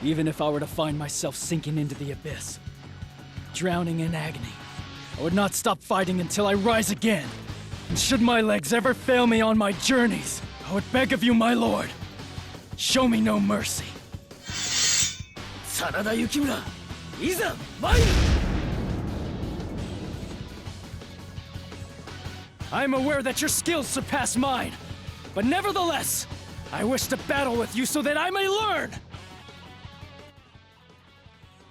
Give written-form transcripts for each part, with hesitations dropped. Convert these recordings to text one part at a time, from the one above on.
Even if I were to find myself sinking into the abyss, drowning in agony, I would not stop fighting until I rise again. And should my legs ever fail me on my journeys, I would beg of you, my lord, show me no mercy. Sanada Yukimura, Iza, Mayu! I am aware that your skills surpass mine, but nevertheless, I wish to battle with you so that I may learn!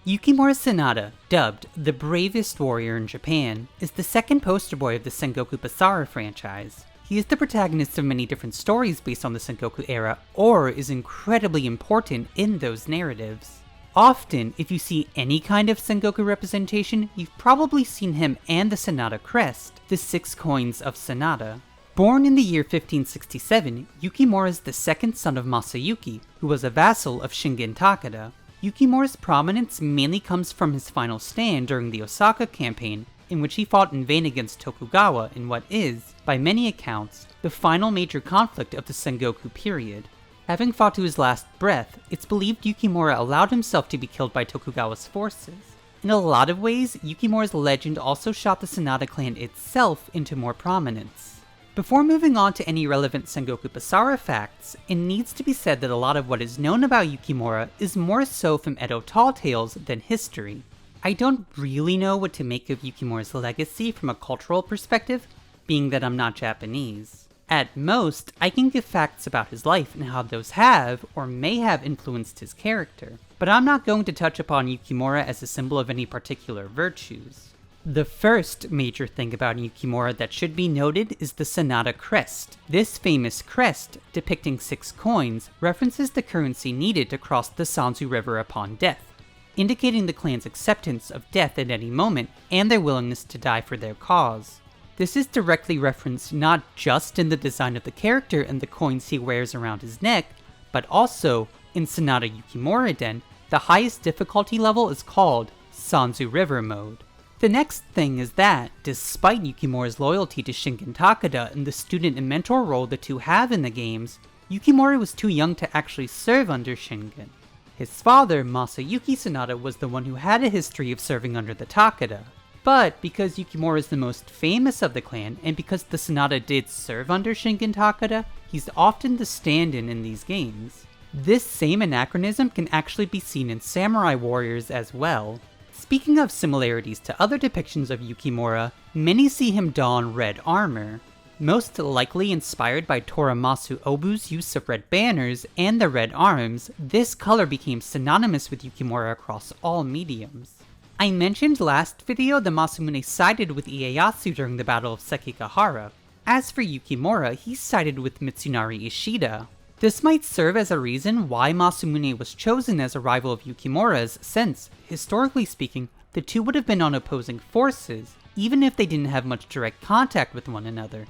Yukimura Sanada, dubbed the bravest warrior in Japan, is the second poster boy of the Sengoku Basara franchise. He is the protagonist of many different stories based on the Sengoku era, or is incredibly important in those narratives. Often, if you see any kind of Sengoku representation, you've probably seen him and the Sanada crest, the 6 coins of Sanada. Born in the year 1567, Yukimura is the second son of Masayuki, who was a vassal of Shingen Takeda. Yukimura's prominence mainly comes from his final stand during the Osaka campaign, in which he fought in vain against Tokugawa in what is, by many accounts, the final major conflict of the Sengoku period. Having fought to his last breath, it's believed Yukimura allowed himself to be killed by Tokugawa's forces. In a lot of ways, Yukimura's legend also shot the Sanada clan itself into more prominence. Before moving on to any relevant Sengoku Basara facts, it needs to be said that a lot of what is known about Yukimura is more so from Edo tall tales than history. I don't really know what to make of Yukimura's legacy from a cultural perspective, being that I'm not Japanese. At most, I can give facts about his life and how those have, or may have influenced his character, but I'm not going to touch upon Yukimura as a symbol of any particular virtues. The first major thing about Yukimura that should be noted is the Sanada crest. This famous crest, depicting 6 coins, references the currency needed to cross the Sanzu River upon death, indicating the clan's acceptance of death at any moment and their willingness to die for their cause. This is directly referenced not just in the design of the character and the coins he wears around his neck, but also, in Sanada Yukimura-den, the highest difficulty level is called Sanzu River mode. The next thing is that, despite Yukimura's loyalty to Shingen Takeda and the student and mentor role the two have in the games, Yukimura was too young to actually serve under Shingen. His father, Masayuki Sanada, was the one who had a history of serving under the Takeda. But because Yukimura is the most famous of the clan, and because the Sanada did serve under Shingen Takeda, he's often the stand-in in these games. This same anachronism can actually be seen in Samurai Warriors as well. Speaking of similarities to other depictions of Yukimura, many see him don red armor. Most likely inspired by Toramasu Obu's use of red banners and the red arms, this color became synonymous with Yukimura across all mediums. I mentioned last video that Masamune sided with Ieyasu during the Battle of Sekigahara. As for Yukimura, he sided with Mitsunari Ishida. This might serve as a reason why Masamune was chosen as a rival of Yukimura's, since, historically speaking, the two would have been on opposing forces, even if they didn't have much direct contact with one another.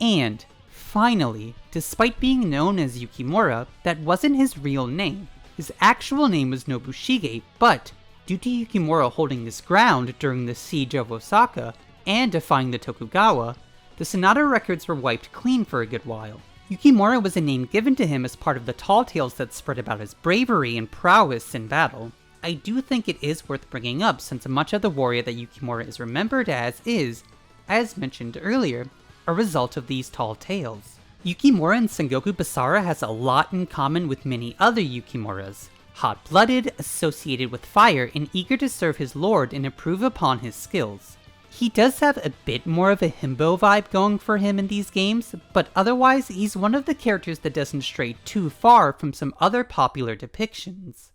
And, finally, despite being known as Yukimura, that wasn't his real name. His actual name was Nobushige, but due to Yukimura holding his ground during the siege of Osaka, and defying the Tokugawa, the Sanada records were wiped clean for a good while. Yukimura was a name given to him as part of the tall tales that spread about his bravery and prowess in battle. I do think it is worth bringing up since much of the warrior that Yukimura is remembered as is, as mentioned earlier, a result of these tall tales. Yukimura in Sengoku Basara has a lot in common with many other Yukimuras. Hot-blooded, associated with fire, and eager to serve his lord and improve upon his skills. He does have a bit more of a himbo vibe going for him in these games, but otherwise he's one of the characters that doesn't stray too far from some other popular depictions.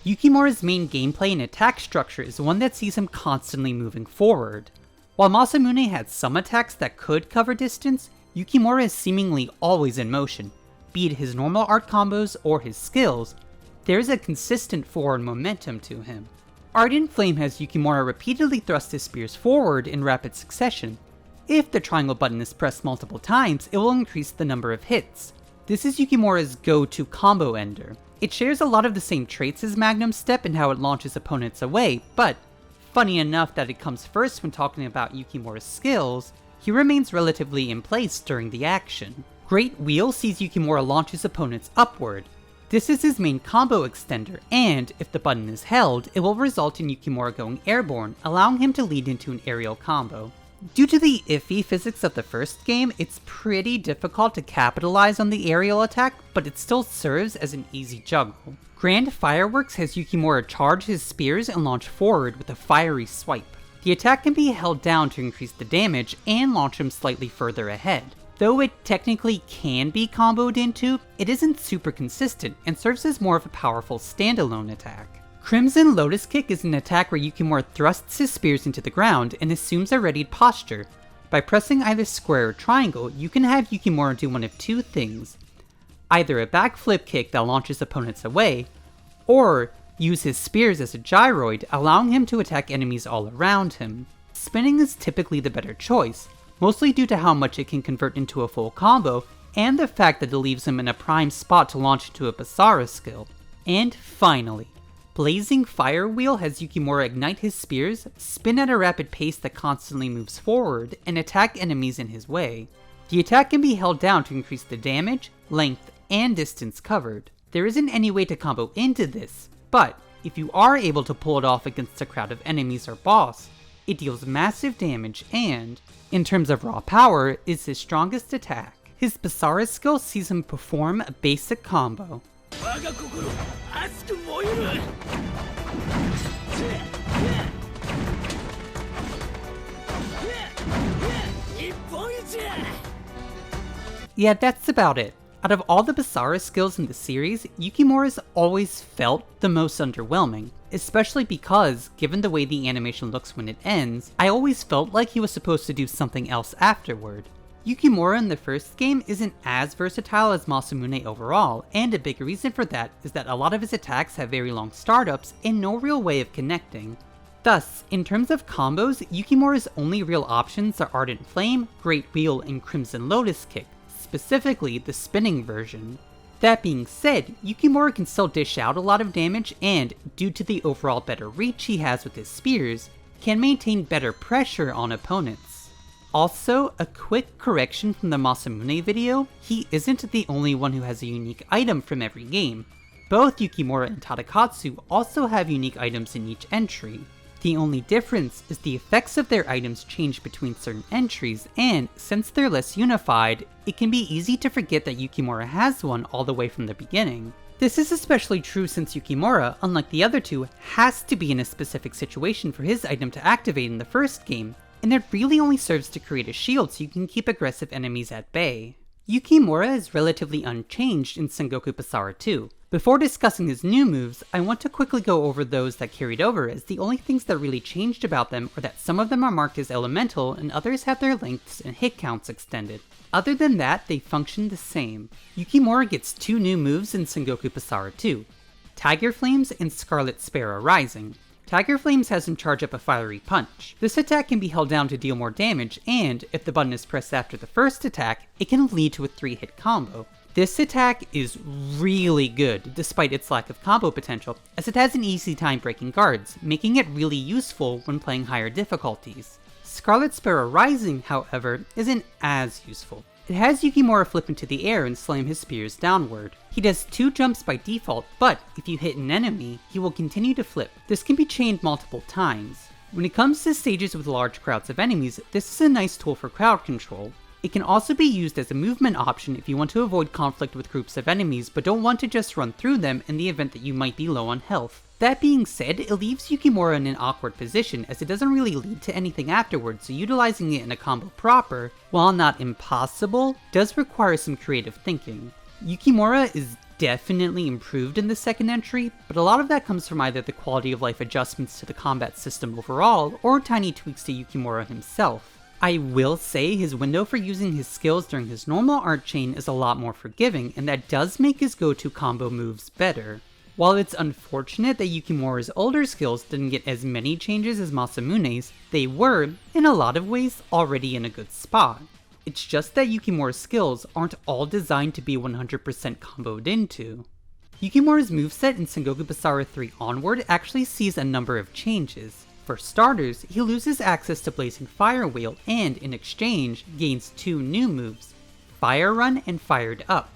Yukimura's main gameplay and attack structure is one that sees him constantly moving forward. While Masamune had some attacks that could cover distance, Yukimura is seemingly always in motion. Be it his normal art combos or his skills, there is a consistent forward momentum to him. Ardent Flame has Yukimura repeatedly thrust his spears forward in rapid succession. If the triangle button is pressed multiple times, it will increase the number of hits. This is Yukimura's go-to combo ender. It shares a lot of the same traits as Magnum Step in how it launches opponents away, but funny enough that it comes first when talking about Yukimura's skills, he remains relatively in place during the action. Great Wheel sees Yukimura launch his opponents upward. This is his main combo extender, and if the button is held, it will result in Yukimura going airborne, allowing him to lead into an aerial combo. Due to the iffy physics of the first game, it's pretty difficult to capitalize on the aerial attack, but it still serves as an easy juggle. Grand Fireworks has Yukimura charge his spears and launch forward with a fiery swipe. The attack can be held down to increase the damage and launch him slightly further ahead. Though it technically can be comboed into, it isn't super consistent and serves as more of a powerful standalone attack. Crimson Lotus Kick is an attack where Yukimura thrusts his spears into the ground and assumes a readied posture. By pressing either square or triangle, you can have Yukimura do one of two things. Either a backflip kick that launches opponents away, or use his spears as a gyroid, allowing him to attack enemies all around him. Spinning is typically the better choice, mostly due to how much it can convert into a full combo, and the fact that it leaves him in a prime spot to launch into a Basara skill. And finally, Blazing Fire Wheel has Yukimura ignite his spears, spin at a rapid pace that constantly moves forward, and attack enemies in his way. The attack can be held down to increase the damage, length, and distance covered. There isn't any way to combo into this, but if you are able to pull it off against a crowd of enemies or boss, it deals massive damage and, in terms of raw power, is his strongest attack. His Basara skill sees him perform a basic combo. Yeah, that's about it. Out of all the Basara skills in the series, Yukimura's always felt the most underwhelming, especially because, given the way the animation looks when it ends, I always felt like he was supposed to do something else afterward. Yukimura in the first game isn't as versatile as Masamune overall, and a big reason for that is that a lot of his attacks have very long startups and no real way of connecting. Thus, in terms of combos, Yukimura's only real options are Ardent Flame, Great Wheel, and Crimson Lotus Kick, specifically the spinning version. That being said, Yukimura can still dish out a lot of damage and, due to the overall better reach he has with his spears, can maintain better pressure on opponents. Also, a quick correction from the Masamune video, he isn't the only one who has a unique item from every game. Both Yukimura and Tadakatsu also have unique items in each entry. The only difference is the effects of their items change between certain entries, and since they're less unified, it can be easy to forget that Yukimura has one all the way from the beginning. This is especially true since Yukimura, unlike the other two, has to be in a specific situation for his item to activate in the first game, and it really only serves to create a shield so you can keep aggressive enemies at bay. Yukimura is relatively unchanged in Sengoku Basara 2. Before discussing his new moves, I want to quickly go over those that carried over, as the only things that really changed about them are that some of them are marked as elemental and others have their lengths and hit counts extended. Other than that, they function the same. Yukimura gets two new moves in Sengoku Basara 2, Tiger Flames and Scarlet Sparrow Rising. Tiger Flames has him charge up a fiery punch. This attack can be held down to deal more damage, and if the button is pressed after the first attack, it can lead to a 3-hit combo. This attack is really good, despite its lack of combo potential, as it has an easy time breaking guards, making it really useful when playing higher difficulties. Scarlet Sparrow Rising, however, isn't as useful. It has Yukimura flip into the air and slam his spears downward. He does 2 jumps by default, but if you hit an enemy, he will continue to flip. This can be chained multiple times. When it comes to stages with large crowds of enemies, this is a nice tool for crowd control. It can also be used as a movement option if you want to avoid conflict with groups of enemies but don't want to just run through them in the event that you might be low on health. That being said, it leaves Yukimura in an awkward position as it doesn't really lead to anything afterwards, so utilizing it in a combo proper, while not impossible, does require some creative thinking. Yukimura is definitely improved in the second entry, but a lot of that comes from either the quality of life adjustments to the combat system overall, or tiny tweaks to Yukimura himself. I will say his window for using his skills during his normal art chain is a lot more forgiving, and that does make his go-to combo moves better. While it's unfortunate that Yukimura's older skills didn't get as many changes as Masamune's, they were, in a lot of ways, already in a good spot. It's just that Yukimura's skills aren't all designed to be 100% comboed into. Yukimura's moveset in Sengoku Basara 3 onward actually sees a number of changes. For starters, he loses access to Blazing Fire Wheel and, in exchange, gains 2 new moves, Fire Run and Fired Up.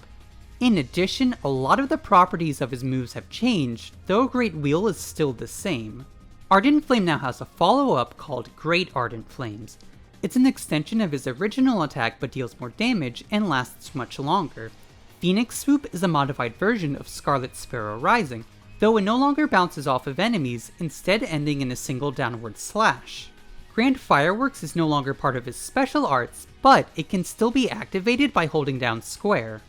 In addition, a lot of the properties of his moves have changed, though Great Wheel is still the same. Ardent Flame now has a follow-up called Great Ardent Flames. It's an extension of his original attack but deals more damage and lasts much longer. Phoenix Swoop is a modified version of Scarlet Sparrow Rising, though it no longer bounces off of enemies, instead ending in a single downward slash. Grand Fireworks is no longer part of his special arts, but it can still be activated by holding down square.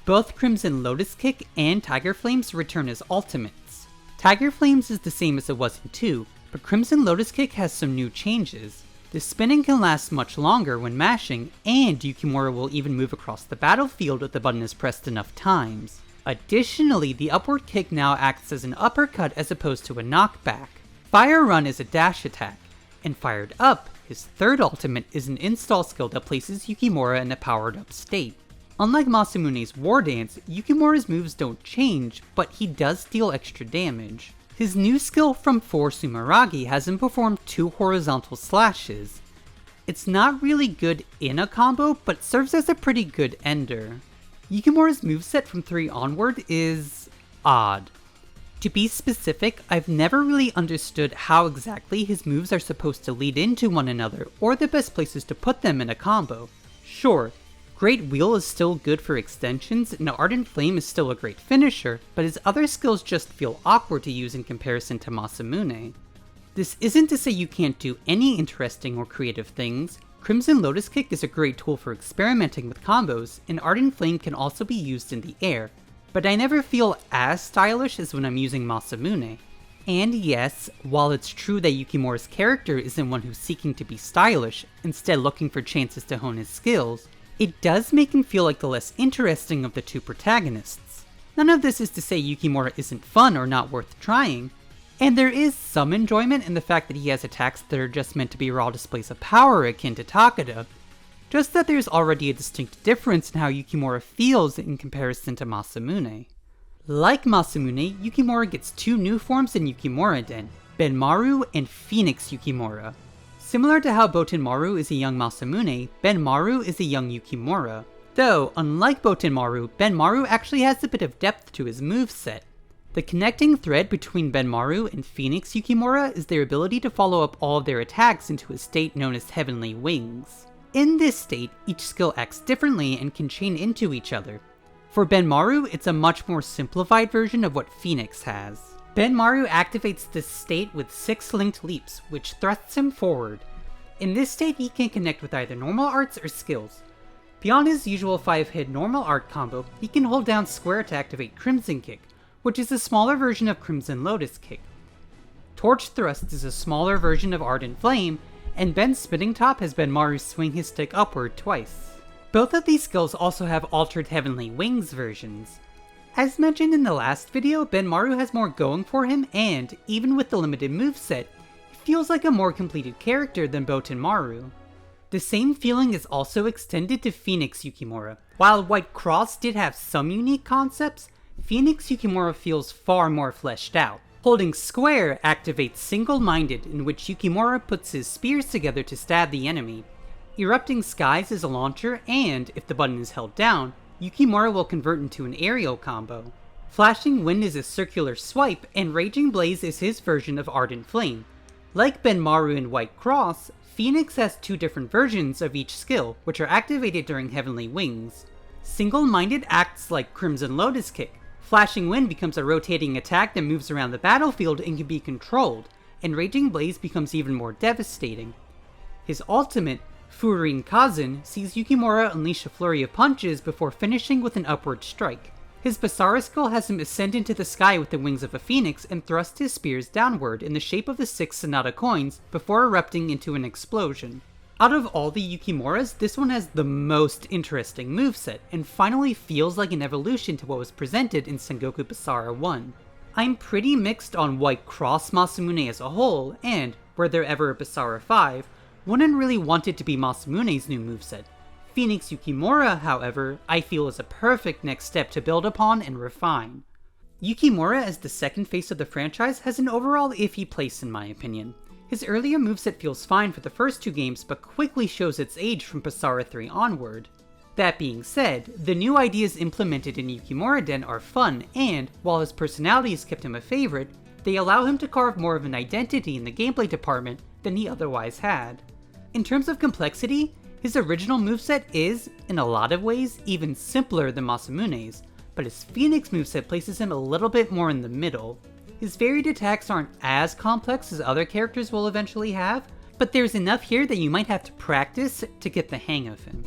Both Crimson Lotus Kick and Tiger Flames return as ultimates. Tiger Flames is the same as it was in 2, but Crimson Lotus Kick has some new changes. The spinning can last much longer when mashing, and Yukimura will even move across the battlefield if the button is pressed enough times. Additionally, the upward kick now acts as an uppercut as opposed to a knockback. Fire Run is a dash attack, and Fired Up, his third ultimate, is an install skill that places Yukimura in a powered up state. Unlike Masamune's War Dance, Yukimura's moves don't change, but he does deal extra damage. His new skill from 4 Sumeragi has him perform 2 horizontal slashes. It's not really good in a combo, but serves as a pretty good ender. Yukimura's moveset from 3 onward is odd. To be specific, I've never really understood how exactly his moves are supposed to lead into one another, or the best places to put them in a combo. Sure, Great Wheel is still good for extensions, and Ardent Flame is still a great finisher, but his other skills just feel awkward to use in comparison to Masamune. This isn't to say you can't do any interesting or creative things. Crimson Lotus Kick is a great tool for experimenting with combos, and Ardent Flame can also be used in the air, but I never feel as stylish as when I'm using Masamune. And yes, while it's true that Yukimura's character isn't one who's seeking to be stylish, instead looking for chances to hone his skills, it does make him feel like the less interesting of the 2 protagonists. None of this is to say Yukimura isn't fun or not worth trying, and there is some enjoyment in the fact that he has attacks that are just meant to be raw displays of power akin to Takeda, just that there's already a distinct difference in how Yukimura feels in comparison to Masamune. Like Masamune, Yukimura gets 2 new forms in Yukimura-den, Benmaru and Phoenix Yukimura. Similar to how Botenmaru is a young Masamune, Benmaru is a young Yukimura. Though, unlike Botenmaru, Benmaru actually has a bit of depth to his moveset. The connecting thread between Benmaru and Phoenix Yukimura is their ability to follow up all of their attacks into a state known as Heavenly Wings. In this state, each skill acts differently and can chain into each other. For Benmaru, it's a much more simplified version of what Phoenix has. Benmaru activates this state with 6 linked leaps, which thrusts him forward. In this state, he can connect with either normal arts or skills. Beyond his usual 5-hit normal art combo, he can hold down square to activate Crimson Kick, which is a smaller version of Crimson Lotus Kick. Torch Thrust is a smaller version of Ardent Flame, and Ben's Spinning Top has Benmaru swing his stick upward twice. Both of these skills also have altered Heavenly Wings versions. As mentioned in the last video, Benmaru has more going for him, and, even with the limited moveset, he feels like a more completed character than Botenmaru. The same feeling is also extended to Phoenix Yukimura. While White Cross did have some unique concepts, Phoenix Yukimura feels far more fleshed out. Holding square activates Single-Minded, in which Yukimura puts his spears together to stab the enemy. Erupting Skies is a launcher, and, if the button is held down, Yukimura will convert into an aerial combo. Flashing Wind is a circular swipe, and Raging Blaze is his version of Ardent Flame. Like Benmaru and White Cross, Phoenix has 2 different versions of each skill, which are activated during Heavenly Wings. Single-Minded acts like Crimson Lotus Kick. Flashing Wind becomes a rotating attack that moves around the battlefield and can be controlled, and Raging Blaze becomes even more devastating. His ultimate, Furin Kazan, sees Yukimura unleash a flurry of punches before finishing with an upward strike. His Basara skill has him ascend into the sky with the wings of a phoenix and thrust his spears downward in the shape of the 6 Sanada coins before erupting into an explosion. Out of all the Yukimuras, this one has the most interesting moveset, and finally feels like an evolution to what was presented in Sengoku Basara 1. I'm pretty mixed on White Cross Masamune as a whole, and, were there ever a Basara 5, wouldn't really want it to be Masamune's new moveset. Phoenix Yukimura, however, I feel is a perfect next step to build upon and refine. Yukimura as the second face of the franchise has an overall iffy place in my opinion. His earlier moveset feels fine for the first 2 games, but quickly shows its age from Basara 3 onward. That being said, the new ideas implemented in Yukimura-den are fun, and, while his personality has kept him a favorite, they allow him to carve more of an identity in the gameplay department than he otherwise had. In terms of complexity, his original moveset is, in a lot of ways, even simpler than Masamune's, but his Phoenix moveset places him a little bit more in the middle. His varied attacks aren't as complex as other characters will eventually have, but there's enough here that you might have to practice to get the hang of him.